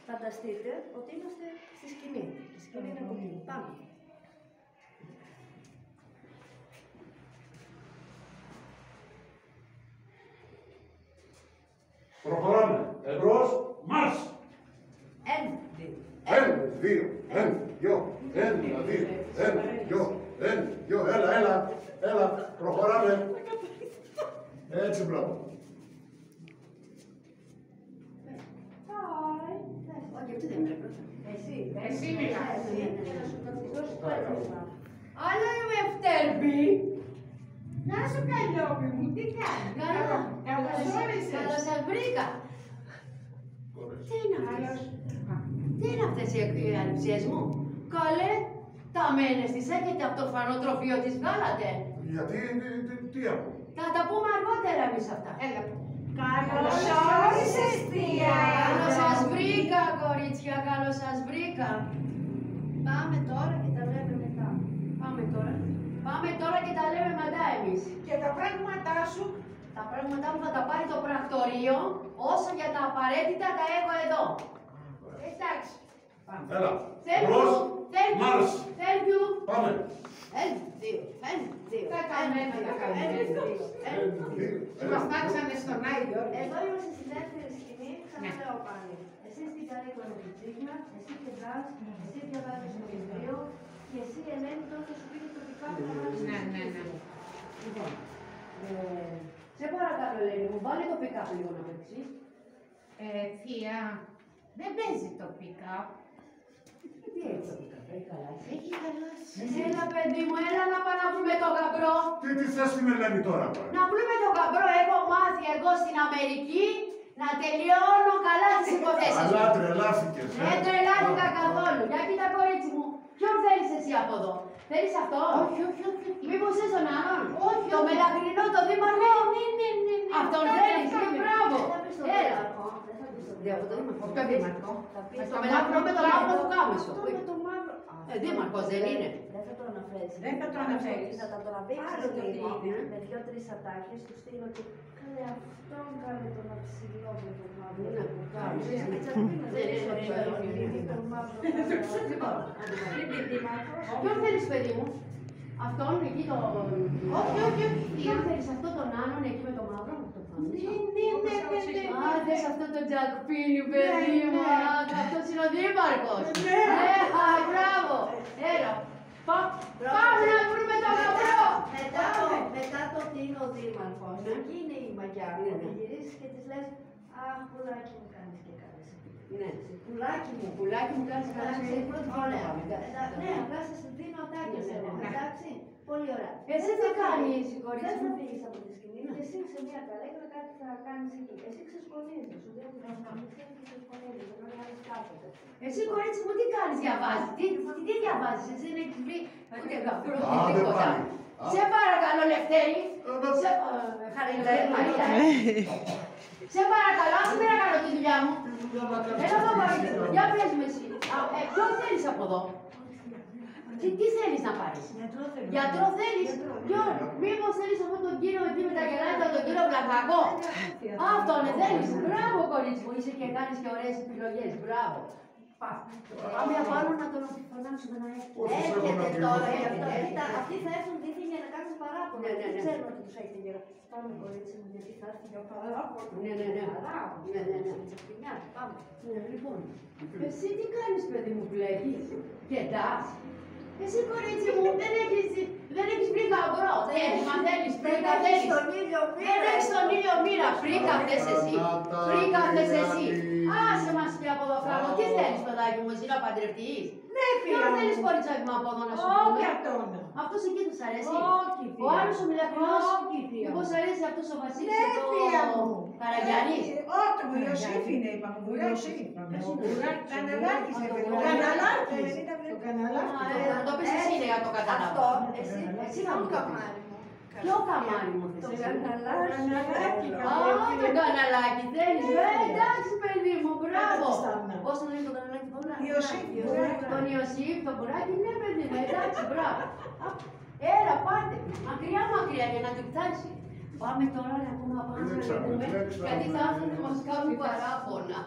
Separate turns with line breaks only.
Φανταστείτε ότι είμαστε στη σκηνή. Η σκηνή είναι κουτί. Πάμε.
Προχωράμε. Εμπρός, μάρς!
Ένα, δύο.
Ένα, δύο, ένα, δυο, ένα, δύο, ένα, δυο, ένα, δυο, έλα, προχωράμε. Έτσι, μπράβο.
Όχι, αυτή δεν πρέπει. Εσύ μιλάς.
Αλλά είμαι φτέρμπη. Να σου καλιόπι μου, τι κάνεις? Καλώς όρισες.
Καλώς σας βρήκα. Τι είναι αυτές? Τι είναι αυτές οι αληψίες μου? Καλέ, τα μένες της έχετε από το φανοτροφείο της βγάλατε.
Γιατί, τι ακούω.
Θα τα πούμε αργότερα εμείς αυτά.
Έλα. Καλώς όρισες, θεία.
Καλώς σας βρήκα, κορίτσια, καλώς σας βρήκα. Πάμε τώρα και τα λέμε μετά. Πάμε τώρα και τα λέμε μετά εμείς.
Και τα πράγματά σου.
Τα πράγματά μου θα τα πάρει το πρακτορείο, όσο για τα απαραίτητα τα έχω εδώ.
Εντάξει.
Έλα,
Thank you.
εμπρός,
Thank you.
μάρς!
Thank you.
Πάμε.
Ένα, δύο, ένα, δύο.
Τα κάνουμε, τα κάνουμε. Μας τάξανε στον Άγιο.
Εδώ είμαστε στην δεύτερη σκηνή, ξαναλέω πάλι. Εσύ στην καρέκλα με την τσίγνα, εσύ κεντράς, εσύ διαβάζεις το βιβλίο και εσύ Ελένη τώρα θα σου πει τοπικά πράγματα.
Ναι.
Λοιπόν, σε παρακαλώ Ελένη μου, βάλε το pick-up λίγο να παίξεις.
Θεία, δεν παίζει το pick-up.
Τι έχει το pick-up, έχει χαλάσει.
Έχει χαλάσει.
Έλα παιδί μου, έλα να πάμε να βρούμε το γαμπρό.
Τι θες τη Μελένη τώρα, πάλι.
Να βρούμε το γαμπρό, έχω μάθει εγώ στην Αμερική να τελειώνω καλά τις υποθέσεις μου.
Αλλά τρελάθηκες,
Δεν τρελάθηκα καθόλου. Για κοίτα κορίτσι μου, ποιον θέλεις εσύ από εδώ? Θέλεις αυτό?
Όχι.
Μήπως είσαι τον άλλον?
Όχι.
Το μελαχρινό, το δήμαρχο?
Ναι.
Αυτόν θέλεις, μπράβο. Έλα.
Το δήμαρχο.
Το μελαχρινό με το μαύρο του κάμισο.
Με το μαύρο.
Δήμαρχος δεν είναι.
Δεν θα το αναφέρεις.
Δεν θα το αναφέρεις.
Θα τα τραβήξεις
Άλλο το
λίγο,
τι είναι.
με δυο-τρεις ατάκες, του στείλω ότι καλέ αυτόν κάνε τον αψηλό με τον μαύρο.
Ναι,
που
κάνε.
κάνεις.
Ναι,
Με
ναι.
τσακπίνα
Ναι,
δεν
ναι,
είσαι
ναι,
ο
ναι, ναι, ναι.
τον μαύρο.
Λοιπόν,
Είναι δήμαρχος.
ποιον θέλεις παιδί μου? Αυτόν εκεί το...
Όχι.
Ποιον θέλεις αυτόν τον άλλον εκεί με το μαύρο? Το κάμισο.
Ναι.
Α, θες αυτό το τζακπίνι, παιδί μου.
Ναι.
Αχ, αυτός είναι ο δήμαρχος.
Ναι.
Μπράβο. Έλα. Πάμε να βρούμε το γαμπρό.
Μετά το τι είναι ο δήμαρχος,
Ναι.
εκεί είναι η μαγιά.
Ναι,
Ότι
ναι.
γυρίσεις και της λες, αχ, πουλάκι μου κάνεις και κάνεις.
Ναι.
Πουλάκι μου.
Πουλάκι μου κάνεις καλά, είναι η πρώτη φορά.
Ωραία.
πάμε, εντάξει.
Ναι, απλά σας δίνω ατάκες
Ναι, ναι,
εγώ.
ναι.
Εντάξει, πολύ ωραία.
Εσύ τι κάνεις, κορίτσι
Δεν θα
μου?
φύγεις από τη σκηνή και εσύ σε μια καρέκλα κάτι θα κάνεις εκεί. Εσύ ξεσκονίζεις, σου δίνω την αμφανιστία και ξεσκονίζεις, ενώ οι άλλοι κάθονται.
Εσύ κορίτσι μου τι κάνεις, διαβάζεις? Τι διαβάζεις? Εσύ δεν έχεις βρει ούτε γαμπρό ούτε
Άντε
τίποτα.
πάλι.
Σε παρακαλώ Λευτέρη. Σε παρακαλώ, άσε με να κάνω τη δουλειά μου. Έλα εδώ κορίτσι μου, για πες μου εσύ. Ποιον θέλεις από εδώ? Τι θέλεις να πάρεις? Γιατρό θέλεις? Ποιον? Μήπως θέλεις αυτόν τον κύριο εκεί με τα γελάκια, τον κύριο Βλαχακό? Αυτόν θέλεις? Μπράβο κορίτσι μου, είσαι και κάνεις και ωραίες επιλογές. Μπράβο. Πάμε απάνω να τον φωνάξουμε να έρθει.
Πόσους έχω να
Έρχεται τώρα
πληρώσω.
γι' αυτό. Κοίτα, αυτοί θα έρθουν δίθεν για να κάνουν παράπονο.
Ναι, ναι, ναι.
Ξέρουν ότι τους έχετε γύρω. Πάμε κορίτσι μου, γιατί θα έρθει για παράπονο.
Ναι.
Παράπονο.
Ναι.
Τσακπινιάζει, πάμε.
Λοιπόν, εσύ τι κάνεις παιδί μου, βλέπεις? Κεντάς? Εσύ κορίτσι μου, δεν έχεις βρει γαμπρό. Μα θέλεις, πρίκα θέλεις.
Στον ήλιο
Δεν έχεις τον ήλιο μοίρα, πρίκα θες εσύ. Πρίκα θες εσύ. Άσε μας και από εδώ φράγο. Τι θέλεις παιδάκι μου, εσύ να παντρευτείς?
Ναι,
Ποιο
θεία.
θέλεις κοριτσάκι μου από εδώ να σου
Όχι
πούμε?
αυτόν.
Αυτός εκεί τους αρέσει?
Όχι,
Ο
θεία.
άλλος ο Μιλακρινός?
Όχι, θεία.
Μήπως αρέσει αυτός ο Βασίλης
Ναι,
εδώ
θεία μου.
Καραγιάννης?
Όχι, το Ιωσήφ είναι, είπαμε. Ο Ιωσήφ. Ο Καναλάκης,
Ο
ο
Καναλάκης.
Καναλάκης. Ο
Α,
Καναλάκης.
να το πεις εσύ για το καταλάβω.
Αυτό, εσύ θα μου καμάρι μου.
Ποιο καμάρι μου θες?
Το
εσύ?
καναλάκι.
Α, το καναλάκι θέλεις, εντάξει παιδί μου, μπράβο.
Στάνα.
Πώς το λένε το καναλάκι τώρα?
Ιωσήφ.
Τον Ιωσήφ, το μπουράκι, ναι παιδί μου, εντάξει, μπράβο. Έλα, πάτε, μακριά για να του φτάσει. Πάμε τώρα να πούμε απάνω να πούμε, γιατί θα έρθουν να μας κάνουν παράπονα.